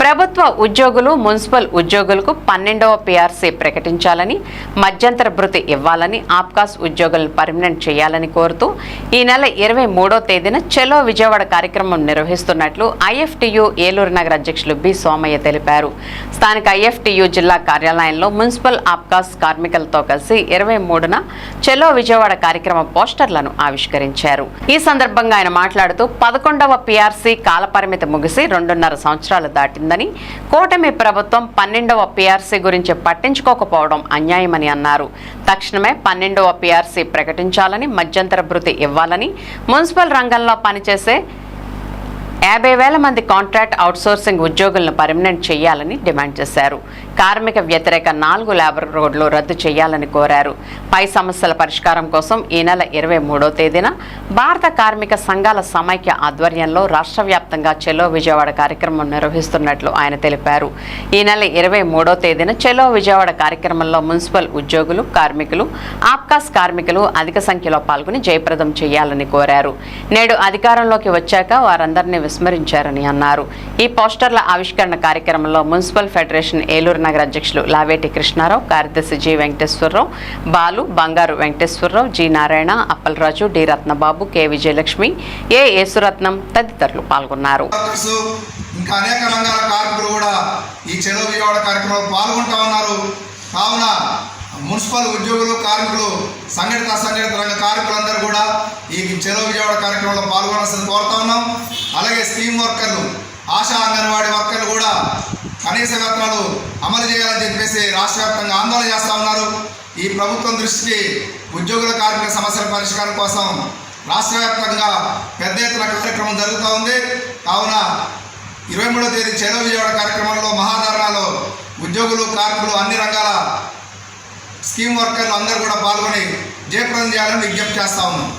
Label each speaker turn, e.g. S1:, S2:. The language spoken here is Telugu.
S1: ప్రభుత్వ ఉద్యోగులు మున్సిపల్ ఉద్యోగులకు 12వ పీఆర్సీ ప్రకటించాలని, మధ్యంతర భృతి ఇవ్వాలని, ఆప్కాస్ ఉద్యోగులను పర్మనెంట్ చేయాలని కోరుతూ ఈ నెల 23వ తేదీన చలో విజయవాడ కార్యక్రమం నిర్వహిస్తున్నట్లు ఐఎఫ్టియు ఏలూరు నగర అధ్యక్షులు బి సోమయ్య తెలిపారు. స్థానిక ఐఎఫ్టియు జిల్లా కార్యాలయంలో మున్సిపల్ ఆప్కాస్ కార్మికులతో కలిసి 23న చలో విజయవాడ కార్యక్రమ పోస్టర్లను ఆవిష్కరించారు. ఈ సందర్భంగా ఆయన మాట్లాడుతూ 11వ పీఆర్సీ కాలపరిమితి ముగిసి 2.5 సంవత్సరాలు దాటింది. కూటమి ప్రభుత్వం 12వ పీఆర్సీ గురించి పట్టించుకోకపోవడం అన్యాయమని అన్నారు. తక్షణమే 12వ పీఆర్సీ ప్రకటించాలని, మధ్యంతర భృతి ఇవ్వాలని, మున్సిపల్ రంగంలో పనిచేసే 50,000 మంది కాంట్రాక్ట్ అవుట్సోర్సింగ్ ఉద్యోగులను పర్మనెంట్ చేయాలని డిమాండ్ చేశారు. కార్మిక వ్యతిరేక 4 లేబర్ కోడ్లు రద్దు చేయాలని కోరారు. పై సమస్యల పరిష్కారం కోసం ఈ నెల 23వ తేదీన భారత కార్మిక సంఘాల సమైక్య ఆధ్వర్యంలో రాష్ట్ర వ్యాప్తంగా చలో విజయవాడ కార్యక్రమం నిర్వహిస్తున్నట్లు ఆయన తెలిపారు. ఈ నెల 23వ తేదీన చలో విజయవాడ కార్యక్రమంలో మున్సిపల్ ఉద్యోగులు, కార్మికులు, ఆప్కాస్ కార్మికులు అధిక సంఖ్యలో పాల్గొని జయప్రదం చేయాలని కోరారు. నేడు అధికారంలోకి వచ్చాక వారందరినీ విస్మరించారని అన్నారు. ఈ పోస్టర్ల ఆవిష్కరణ కార్యక్రమంలో మున్సిపల్ ఫెడరేషన్ ఏలూరు నగర అధ్యక్షులు లావేటి కృష్ణారావు, కార్యదర్శి G Venkateswararao, Balu, Bangaru Venkateswararao, G Narayana, Appalaraju, D Ratnababu, K Vijayalakshmi, A Yesuratnam తదితరులు పాల్గొన్నారు.
S2: ఇంకా అనేక రంగాల కార్మికులు కూడా ఈ చలో విజయవాడ కార్యక్రమంలో పాల్గొంటా ఉన్నారు. కావున మున్సిపల్ ఉద్యోగులు, కార్మికులు, సంఘటిత అసంఘటిత రంగ కార్మికులందరూ కూడా ఈ చలో విజయవాడ కార్యక్రమంలో పాల్గొనాల్సింది కోరుతా ఉన్నాం. అలాగే స్కీమ్ వర్కర్లు, ఆశా అంగన్వాడీ వర్కర్లు కూడా కనీస వేతనాలు అమలు చేయాలని చెప్పేసి రాష్ట్ర వ్యాప్తంగా ఆందోళన చేస్తూ ఉన్నారు. ఈ ప్రభుత్వం దృష్టికి ఉద్యోగుల, కార్మిక సమస్యల పరిష్కారం కోసం రాష్ట్ర వ్యాప్తంగా పెద్ద ఎత్తున కార్యక్రమం జరుగుతూ ఉంది. కావున 23వ తేదీ చలో విజయవాడ కార్యక్రమంలో మహాధర్నాలో ఉద్యోగులు, కార్మికులు, అన్ని రంగాల స్కీమ్ వర్కర్లు అందరూ కూడా పాల్గొని జయప్రదం చేయాలని విజ్ఞప్తి చేస్తా ఉన్నాం.